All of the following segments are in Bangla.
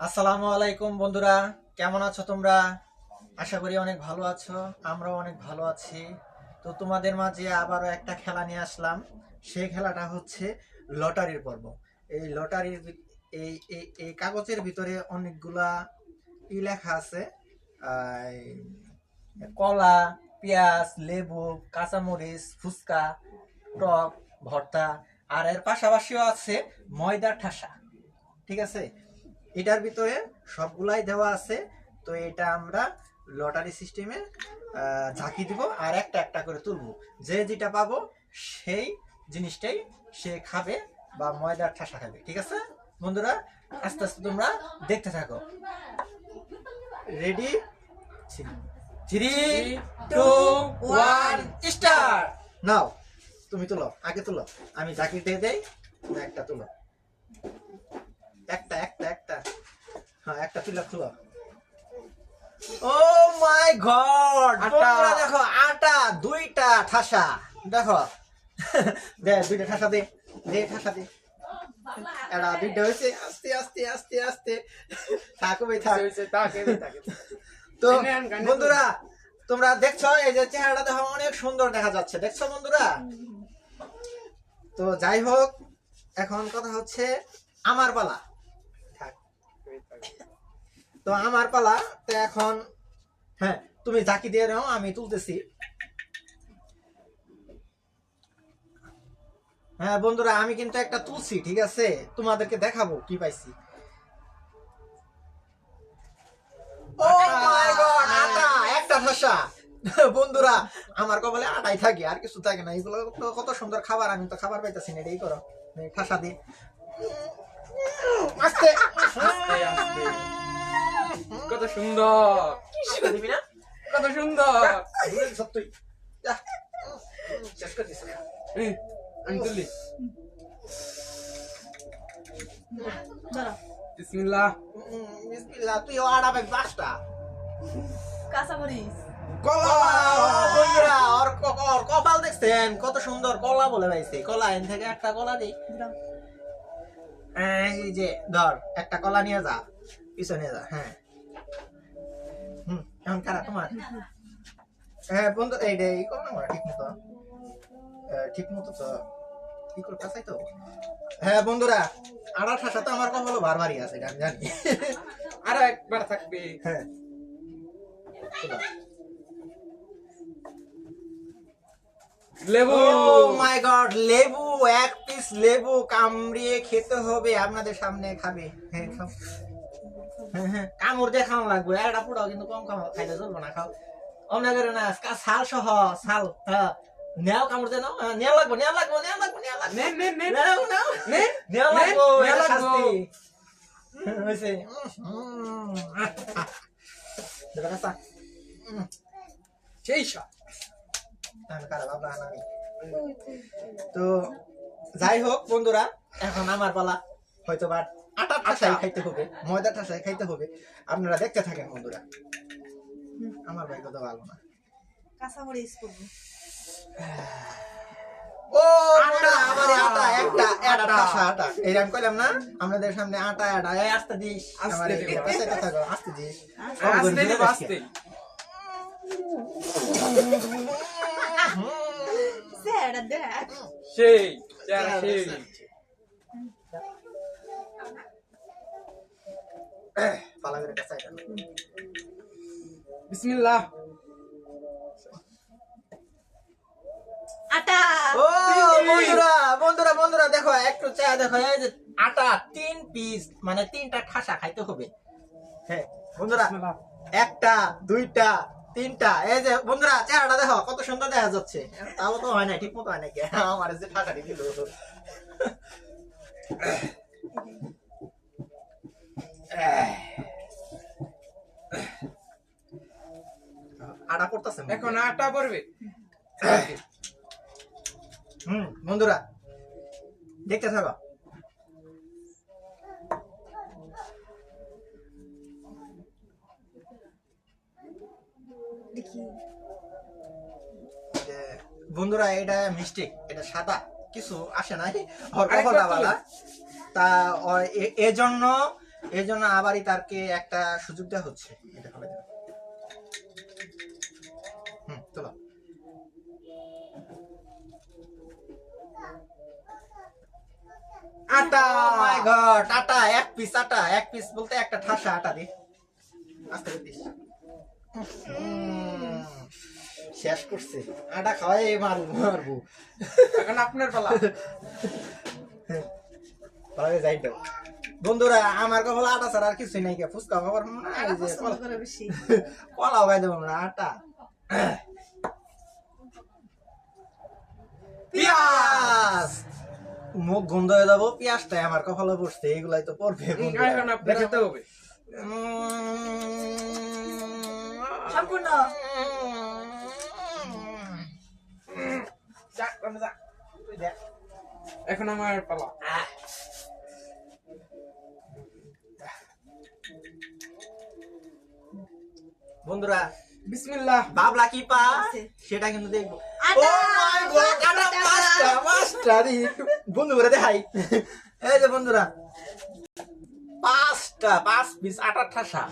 আসসালামু আলাইকুম বন্ধুরা, কেমন আছো তোমরা? আশা করি অনেক ভালো আছো। আমরাও অনেক ভালো আছি। তো তোমাদের মাঝে আবারও একটা খেলা নিয়ে আসলাম। সেই খেলাটা হচ্ছে লটারির পর্ব। এই লটারির এই এই এই কাগজের ভিতরে অনেকগুলা লেখা আছে। কলা, পেঁয়াজ, লেবু, কাঁচামরিচ, ফুচকা, টক, ভর্তা, আর এর পাশাপাশিও আছে ময়দার ঠাসা। ঠিক আছে, এটার ভিতরে সবগুলাই দেওয়া আছে। তো এটা আমরা লটারি সিস্টেমে ঝাঁকি দিব আর একটা একটা করে তুলবো। যে যেটা পাবো সেই জিনিসটাই সে খাবে বা ময়দার ঠাসা খাবে। ঠিক আছে বন্ধুরা, আস্তে আস্তে তোমরা দেখতে থাকো। Ready, 3, 2, 1, start. নাও, তুমি তুলো, আগে তুলো। আমি ঝাঁকি দিয়ে দেই, একটা তুলো। একটা একটা একটা হ্যাঁ, একটা তুলে খুলো। ও মাই গড, তোমরা দেখো আটা, দুইটা ঠাসা। দেখো দে, দুইটা ঠাসা দে, দে ঠাসা দে। এরা দুইটা হয়েছে, আস্তে আস্তে আস্তে আস্তে থাকো ভাই, থাক। তো বন্ধুরা, তোমরা দেখছো এই যে চেহারাটা দেখো অনেক সুন্দর দেখা যাচ্ছে, দেখছো বন্ধুরা? তো যাই হোক, এখন কথা হচ্ছে আমার পালা। তো আমার পালা, তো এখন হ্যাঁ, তুমি ঝাঁকি দিয়ে নাও, আমি তুলতেছি। হ্যাঁ বন্ধুরা, আমি কিন্তু একটা তুলছি, ঠিক আছে? তোমাদেরকে দেখাবো কি পাইছি। ও মাই গড, আটা, একটা ঠাসা। বন্ধুরা, আমার কপালে আটাই থাকে, আর কিছু থাকে না। এগুলো তো কত সুন্দর খাবার, আমি তো খাবার পাইতেছি না। এটাই করো, ঠাসা দি আস্তে আস্তে আস্তে। কত সুন্দর, দিবি না? কত সুন্দর। সত্যি শেষ করে দিছি। আমি তুলি। বিসমিল্লাহ। বিসমিল্লাহ। তুই আটা পাই পাঁচটা। কাঁচামরিচ, কলা। বন্ধুরা, ওর কপাল দেখছেন কত সুন্দর, কলা বলে পাইছে। কলা এন থেকে একটা কলা দিই। এই যে ধর, একটা কলা নিয়ে যা, পিছনে যা। হ্যাঁ, এখন কারা তোমার? হ্যাঁ বন্ধু, এইটা এই করো না ঠিক মতো, ঠিক মতো তো কি করে কাছাই তো। হ্যাঁ বন্ধুরা, আড়া ঠাসা তো আমার কপালও বারবারই আছে, এটা আমি জানি। আরো একবার থাকবে। হ্যাঁ, লেবু। ও মাই গড, লেবু, এক পিস লেবু কামড়িয়ে খেতে হবে। আপনাদের সামনে খাবে। হ্যাঁ খাও। হ্যাঁ হ্যাঁ, কামড় দিয়ে খাওয়া লাগবে। একটা পুরাও কিন্তু কম খাইলে চলবে না। খাও, অন্য করে না, ছাল সহ, ছাল। হ্যাঁ, নেও, কামড় দিয়ে নাও। নেওয়া লাগবে, নেওয়া লাগবে, নেওয়া লাগবে, নেওয়া লাগবে। নে নে নে নেও, নেও, নে নেওয়া লাগবে, নেওয়া এটা লাগবে। শাস্তি। হয়েছে। দেখা যাচ্ছে। সেই সব। তো যাই হোক বন্ধুরা, এখন আমার পালা। হয়তো বা আটার ঠাসাই খাইতে হবে, ময়দার ঠাসাই খাইতে হবে। আপনারা দেখতে থাকেন বন্ধুরা। আমার ভাই কথা ভালো না। কাঁচামরিচ করবো। ও আটা, আমার আটা, একটা একটা ঠাসা আটা। এই আমি কইলাম না আপনাদের সামনে আটা আটা। এই আস্তে দিস, আমার আস্তে দিবো। কাছে থাকো, আস্তে দিস। আস্তে দিব, আস্তে। স্যার দেখ, সেই চেহারা সেই। পালা করে কাছে আইটা। বিসমিল্লাহ। আটা। ও বন্ধুরা, বন্ধুরা, বন্ধুরা দেখো, একটু চা দেখো। এই যে আটা 3 পিস, মানে 3টা ঠাসা খাইতে হবে। হ্যাঁ বন্ধুরা, একটা, দুইটা, তিনটা। এই যে বন্ধুরা, চেহারাটা দেখো কত সুন্দর দেখা যাচ্ছে। তাও তো হয় না, ঠিক মতো হয় নাকি? আমার যে ঠাসাটি দিল। আটা পড়তেছে এখন আটা পড়বে। বন্ধুরা দেখতে থাকো। দেখি বন্ধুরা, এটা মিস্টেক, এটা সাদা। কিছু আসে নাই ওর কপালটা বালা তা এজন্য আবারই তারকে একটা সুযোগ দেওয়া হচ্ছে এটা ফেলে দেন চলো আটা মাই গড আটা এক পিস বলতে একটা ঠাসা আটা দি আস্তে করে দিস শেষ করছে আটা খাওয়াই মারবো এখন আপনার পালা তাহলে যাই দাও বন্ধুরা আমার কপালে আটা ছাড়া আর কিছুই নাই ফুচকা খাবার না আটা পছন্দ করে বেশি কলাও খাই দেবো না আটা পেঁয়াজ মুখ গন্ধ হয়ে যাবো পেঁয়াজটাই আমার কপালে পড়ছে এগুলাই তো পড়বে বন্ধুরা। এখন আপনার খেতে হবে সম্পূর্ণ এখন আমার পালা বন্ধুরা বিসমিল্লাহ বাবলা কি পা সেটা কিন্তু দেখবো আটা, Oh my God, আটা পাঁচটা দি। বন্ধুরা দেখাই এই যে বন্ধুরা পাঁচ পিস আটা ঠাসা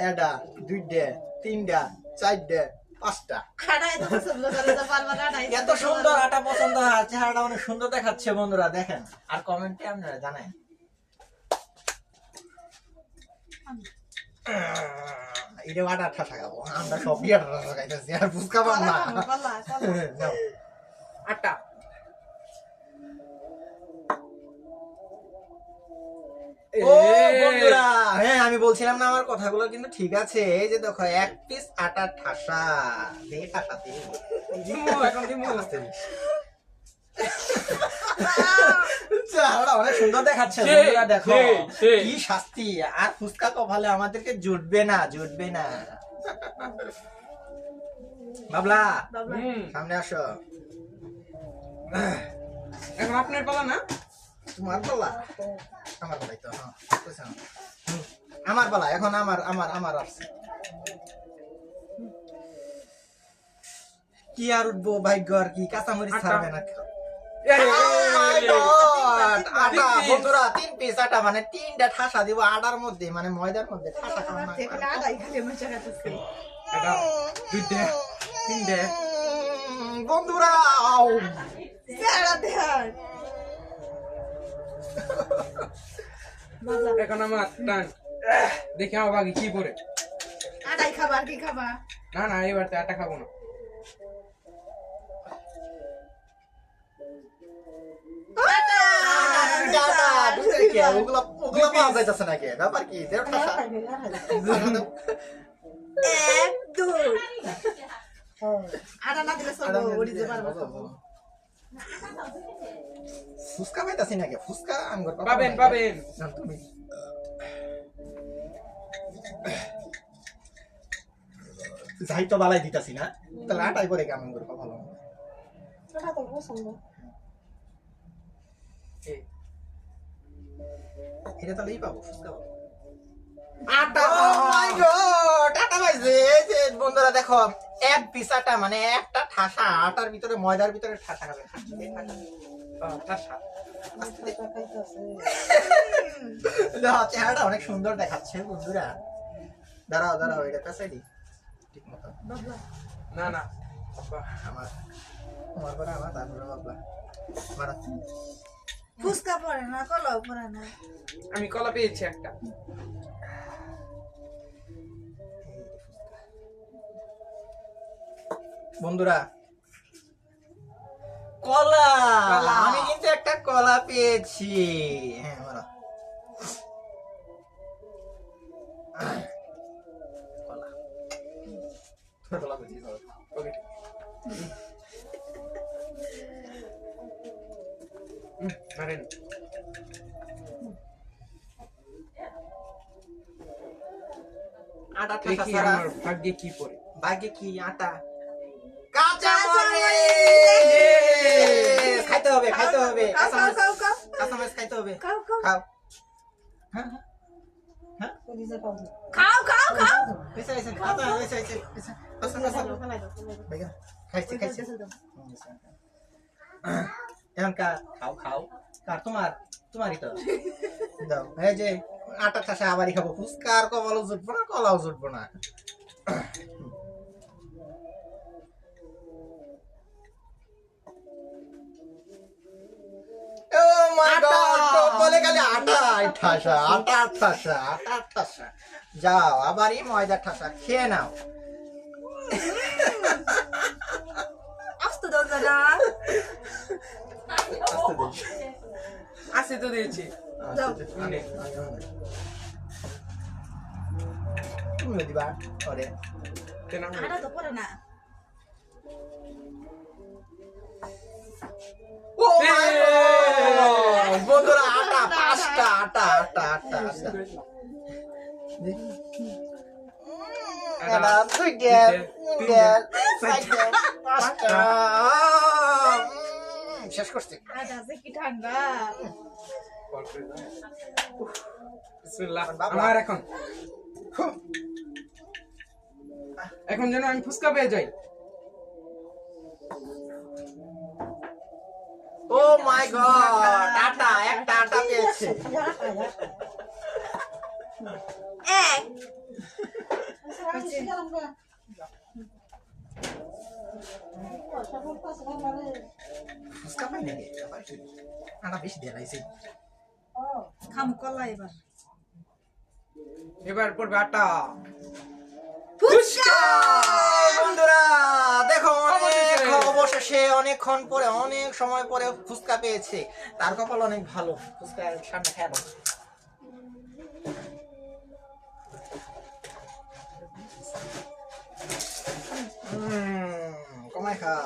এটা দুইটা তিনটা চারটা পাঁচটা আটা এত পছন্দ করে যে বারবার আটাই এত সুন্দর আটা পছন্দ হয় চেহারাটা অনেক সুন্দর দেখাচ্ছে বন্ধুরা দেখেন আর কমেন্টে আপনারা জানান এটা আটা ঠাসা খাবো আমরা সব আটা ঠাসা খাইতেছি আর ফুচকা পাবো না নাও। আটা ও বন্ধুরা হ্যাঁ আমি বলছিলাম না আমার কথাগুলো কিন্তু ঠিক আছে এই যে দেখো এক পিস আটা ঠাসা দেখে ঠাসা দিয়ে দিমু এখন দিমু চেহারাটা অনেক সুন্দর দেখাচ্ছে সেই, বন্ধুরা দেখো সেই। কি শাস্তি আর ফুচকা কপালে আমাদেরকে জুটবে না বাবলা সামনে আসো এখন আপনার পালা না তোমার পালা আমার পালাই তো হ্যাঁ বুঝছো? আমার পালা এখন আমার আসছে কি আর উঠবো ভাগ্য আর কি কাঁচামরিচ আটা। ছাড়বে না আরে, Oh my God! আটা, তিন piece। বন্ধুরা 3 পিস আটা মানে 3টা ঠাসা দিব আটার মধ্যে মানে ময়দার মধ্যে ঠাসা খাওয়া না। আটাই খালি মজা খাচ্ছে এটা দুইটা তিনটা বন্ধুরা আউ। চেহারা দেখার মজা এখন আমার টান দেখি আমার বাকি কি পরে আটাই খাবার কি খাবা না না এবার তো আটা খাবো না আটা, দুধের কি? ওগুলা পাওয়া যাইতেছে নাকি? ব্যাপার কি? দেড় ঠাসা? এক দুই আটা না দিলে সব উড়িতে পারবো ফুচকা পাইতাছি নাকি? ফুচকা আঙ্গুর পাবেন না, তুমি যাই তো বালাই দিতাছি না তাহলে আটাই করে কেমন করে ভালো ওটা তো পছন্দ এটা তাহলেই পাবো ফুচকা পাবো। আটা Oh my God! আটা পাইছে। এই যে বন্ধুরা দেখো এক পিস আটা মানে একটা ঠাসা আটার ভিতরে ময়দার ভিতরে ঠাসা খাবে ঠাসা দেখো চেহারাটা অনেক সুন্দর দেখাচ্ছে বন্ধুরা দাঁড়াও এটা কাছে দি ঠিক মতো না না আমার তোমার পরে আমার তারপরে বাবলা মারা ফুচকা পড়ে না কলাও পড়ে না আমি কলা পেয়েছি একটা বন্ধুরা কলা কলা। আমি কিন্তু একটা কলা পেয়েছি হ্যাঁ মারা কলা কলা পেয়েছি ওকে মারেন আটা ঠাসা দেখি ছাড়া আমার ভাগ্যে কি পড়ে ভাগ্যে কি আটা কাঁচা খাইতে হবে কাঁচা মরিচ খাইতে হবে খাও খাও হ্যাঁ হ্যাঁ খাও খাও খাও এসে এসে খাতা এসে এসে এসে আচ্ছা আচ্ছা ভাইয়া খাইছি খাইছি এখন খাও খাও কার তোমারই তো দাও এই যে আটা ঠাসা আবারই খাবো ফুচকা আর কলাও জুটবো না কলাও জুটবো না ও মাই গড বলে গেলে আটা ঠাসা যাও আবারই ময়দা ঠাসা খেয়ে নাও আস্তে দাও দাদা আসে তো দিয়েছি তুমি দিবা ওরে কেন আটা তো পড়ে না ও মাই গড বন্ধুরা আটা পাঁচটা আটা এটা দুই গেল পাঁচটা শেষ করছি আটা যে কি ঠান্ডা বিসমিল্লাহ আমার এখন যেন আমি ফুসকা পেয়ে যাই ও মাই গড আটা একটা আটা পেয়েছে এক ফুচকা পাই নাকি আটা বেশি দিয়ে লাইছে খাম কলা এবার এবার পড়বে আটা ফুচকা বন্ধুরা দেখো অবশেষে অনেকক্ষণ পরে অনেক সময় পরে ফুচকা পেয়েছে তার কপাল অনেক ভালো ফুচকা সামনে খেয়ে নাও। কমাই খাও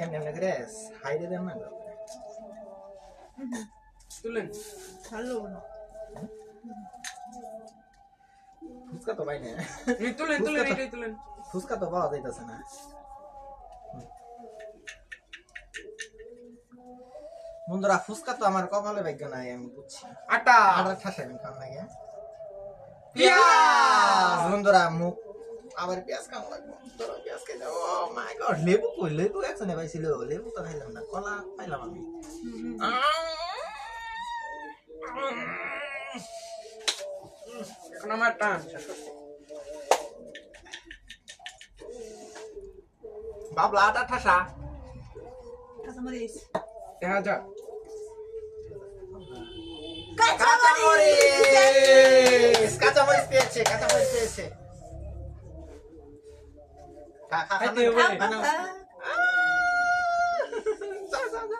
এমনি এমনি করে হাইরে দেন না তুলেন ভালো না ফুচকা তো পাই না তুলেন এটাই তুলেন ফুচকা তো পাওয়া যাইতেছে না বন্ধুরা ফুচকা তো আমার কপালে ভাগ্য নাই আমি বুঝছি আটা আটা ঠাসা আমি খান লাগে পেঁয়াজ বন্ধুরা মুখ আবার পেঁয়াজ খাওয়া লাগবে ধরো পেঁয়াজ খেয়ে যাও ও মাই গড লেবু কই লেবু একজনে পাইছিল লেবু তো খাইলাম না কলা পাইলাম আমি এখন আমার টান বাবলা আটা ঠাসা কাঁচামরিচ দেখা যাক কাঁচামরিচ পেয়েছে খা খা খা খাইতে হবে। বানাও। যা, যা, যা।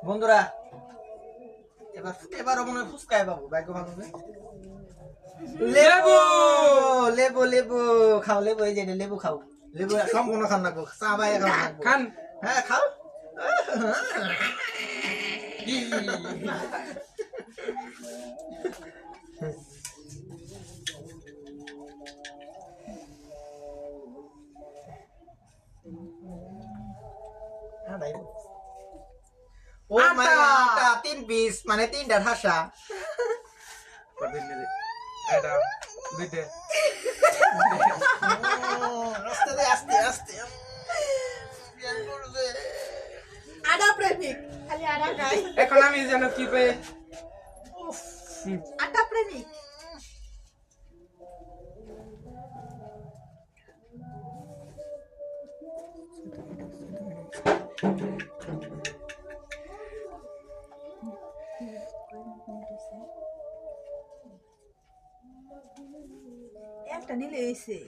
বন্ধুরা এবারও মনে হয় ফুচকায় পাবো ভাগ্য ভালো হবে লেবু লেবু লেবু খাও লেবু এই যে এটা লেবু খাও লেবু সম্পূর্ণ খান না চা বাই খাও খান হ্যাঁ খাও ও মাই আটা 3 পিস মানে 3টা ঠাসা এটা দুইটা আস্তে আস্তে আস্তে আটা প্রেমিক খালি আটা খাই এখন আমি যেন কি পেয়ে আটা প্রেমিক একটা নিলে এসে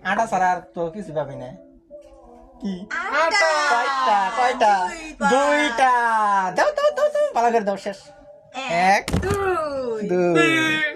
আটা ছাড়া আর তো কিছু পাবি না কি আটা কয়টা দুইটা দাও দাও দাও দাও ভালো করে দাও শেষ এক দুই দুই